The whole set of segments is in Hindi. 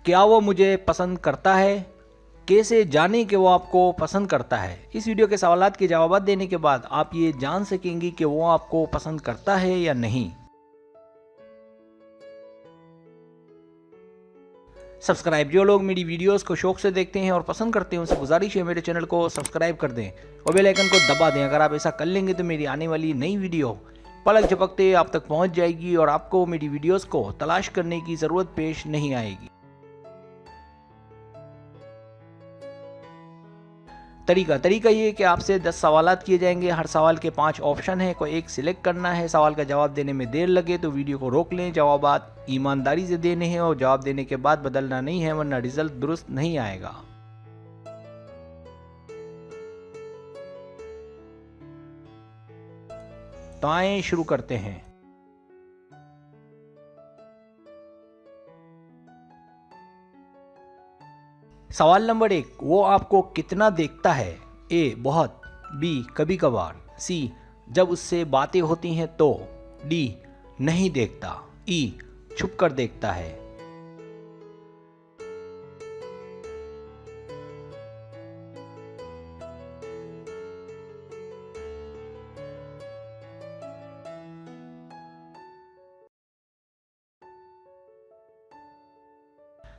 क्या वो मुझे पसंद करता है? कैसे जाने कि वो आपको पसंद करता है? इस वीडियो के सवालात के जवाब देने के बाद आप ये जान सकेंगे कि वो आपको पसंद करता है या नहीं। सब्सक्राइब, जो लोग मेरी वीडियोस को शौक से देखते हैं और पसंद करते हैं उनसे गुजारिश है मेरे चैनल को सब्सक्राइब कर दें और बेल आइकन को दबा दें। अगर आप ऐसा कर लेंगे तो मेरी आने वाली नई वीडियो पलक झपकते आप तक पहुंच जाएगी और आपको मेरी वीडियोस को तलाश करने की ज़रूरत पेश नहीं आएगी। तरीका ये कि आपसे 10 सवालात किए जाएंगे। हर सवाल के 5 ऑप्शन हैं, कोई एक सिलेक्ट करना है। सवाल का जवाब देने में देर लगे तो वीडियो को रोक लें। जवाबात ईमानदारी से देने हैं और जवाब देने के बाद बदलना नहीं है, वरना रिजल्ट दुरुस्त नहीं आएगा। तो आइए शुरू करते हैं। सवाल नंबर 1, वो आपको कितना देखता है? ए बहुत, बी कभी कभार, सी जब उससे बातें होती हैं तो, डी नहीं देखता, ई छुप कर देखता है।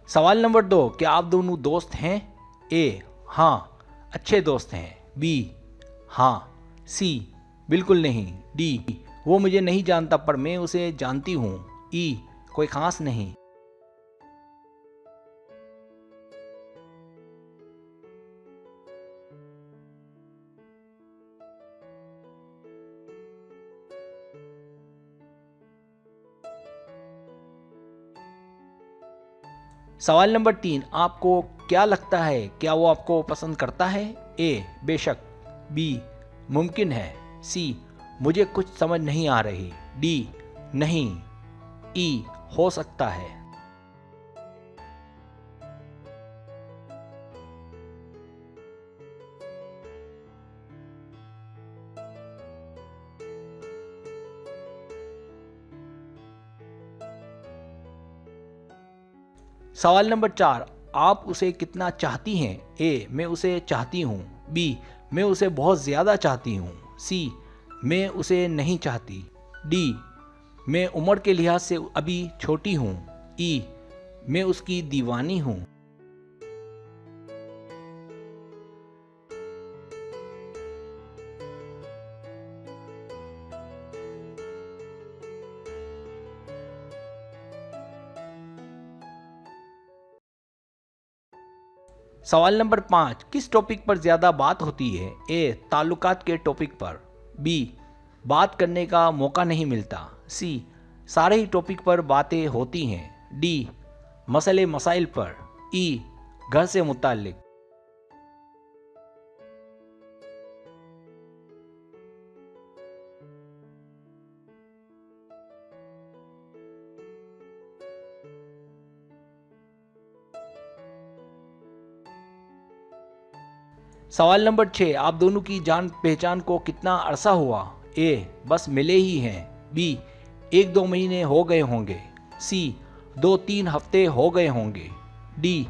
सवाल नंबर 2, क्या आप दोनों दोस्त हैं? ए हाँ, अच्छे दोस्त हैं, बी हाँ, सी बिल्कुल नहीं, डी वो मुझे नहीं जानता पर मैं उसे जानती हूँ, ई कोई खास नहीं। सवाल नंबर 3, आपको क्या लगता है, क्या वो आपको पसंद करता है? ए बेशक, बी मुमकिन है, सी मुझे कुछ समझ नहीं आ रही, डी नहीं, ई हो सकता है। सवाल नंबर 4, आप उसे कितना चाहती हैं? ए मैं उसे चाहती हूँ, बी मैं उसे बहुत ज़्यादा चाहती हूँ, सी मैं उसे नहीं चाहती, डी मैं उम्र के लिहाज से अभी छोटी हूँ, ई मैं उसकी दीवानी हूँ। सवाल नंबर 5, किस टॉपिक पर ज़्यादा बात होती है? ए ताल्लुकात के टॉपिक पर, बी बात करने का मौका नहीं मिलता, सी सारे ही टॉपिक पर बातें होती हैं, डी मसले मसाइल पर, ई घर से मुताल्लिक। सवाल नंबर 6, आप दोनों की जान पहचान को कितना अरसा हुआ? ए बस मिले ही हैं, बी 1-2 महीने हो गए होंगे, सी 2-3 हफ्ते हो गए होंगे, डी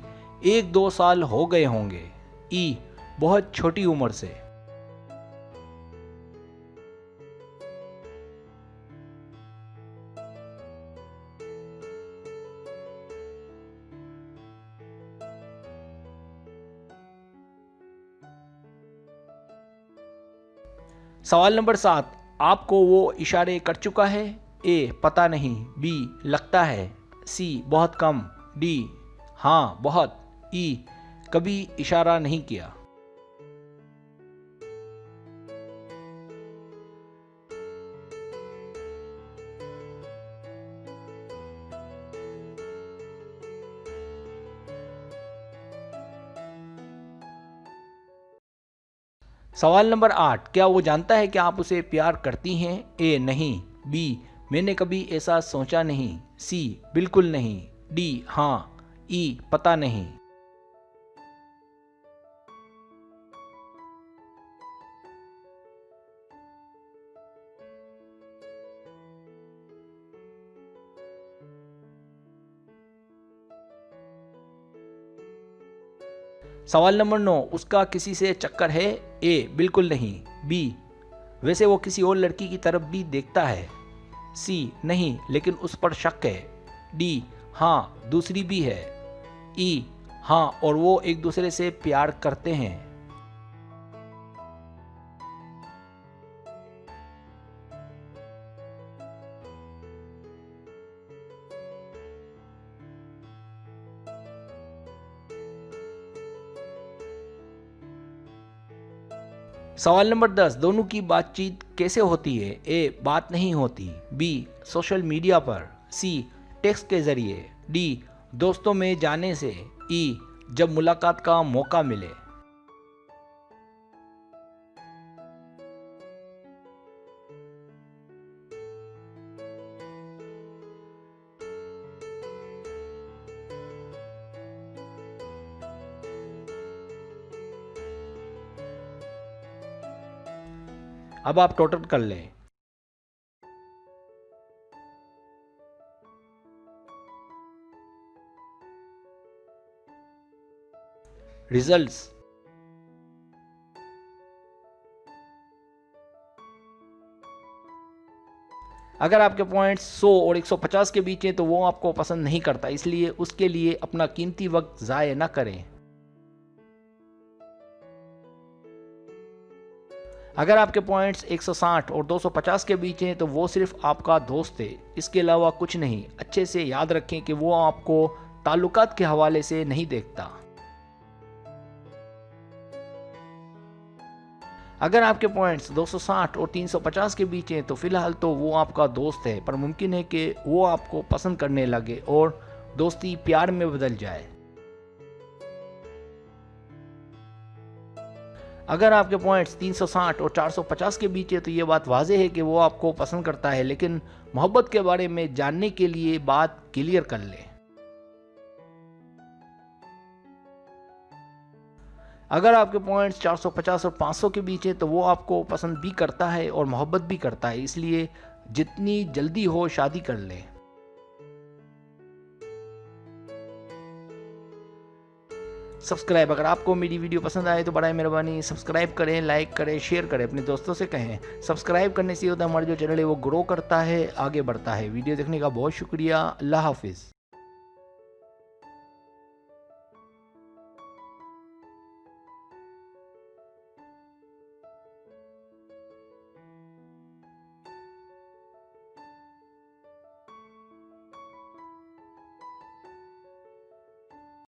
1-2 साल हो गए होंगे, ई बहुत छोटी उम्र से। सवाल नंबर 7, आपको वो इशारे कर चुका है? ए पता नहीं, बी लगता है, सी बहुत कम, डी हाँ बहुत, ई कभी इशारा नहीं किया। सवाल नंबर 8, क्या वो जानता है कि आप उसे प्यार करती हैं? ए नहीं, बी मैंने कभी ऐसा सोचा नहीं, सी बिल्कुल नहीं, डी हाँ, ई पता नहीं। सवाल नंबर 9, उसका किसी से चक्कर है? ए, बिल्कुल नहीं। बी, वैसे वो किसी और लड़की की तरफ भी देखता है। सी, नहीं लेकिन उस पर शक है। डी, हाँ दूसरी भी है। ई, हाँ और वो एक दूसरे से प्यार करते हैं। सवाल नंबर 10, दोनों की बातचीत कैसे होती है? ए, बात नहीं होती। बी, सोशल मीडिया पर। सी, टेक्स्ट के जरिए। डी, दोस्तों में जाने से। ई, जब मुलाकात का मौका मिले। अब आप टोटल कर लें। रिजल्ट्स। अगर आपके पॉइंट्स 100 और 150 के बीच हैं तो वो आपको पसंद नहीं करता, इसलिए उसके लिए अपना कीमती वक्त ज़ाय ना करें। अगर आपके पॉइंट्स 160 और 250 के बीच हैं तो वो सिर्फ आपका दोस्त है, इसके अलावा कुछ नहीं। अच्छे से याद रखें कि वो आपको ताल्लुकात के हवाले से नहीं देखता। अगर आपके पॉइंट्स 260 और 350 के बीच हैं तो फिलहाल तो वो आपका दोस्त है, पर मुमकिन है कि वो आपको पसंद करने लगे और दोस्ती प्यार में बदल जाए। अगर आपके पॉइंट्स 360 और 450 के बीच है तो ये बात वाज़ेह है कि वो आपको पसंद करता है, लेकिन मोहब्बत के बारे में जानने के लिए बात क्लियर कर लें। अगर आपके पॉइंट्स 450 और 500 के बीच है तो वो आपको पसंद भी करता है और मोहब्बत भी करता है, इसलिए जितनी जल्दी हो शादी कर लें। सब्सक्राइब, अगर आपको मेरी वीडियो पसंद आए तो बड़ा मेहरबानी सब्सक्राइब करें, लाइक करें, शेयर करें, अपने दोस्तों से कहें। सब्सक्राइब करने से होता है हमारा जो चैनल है वो ग्रो करता है, आगे बढ़ता है। वीडियो देखने का बहुत शुक्रिया। अल्लाह हाफिज़।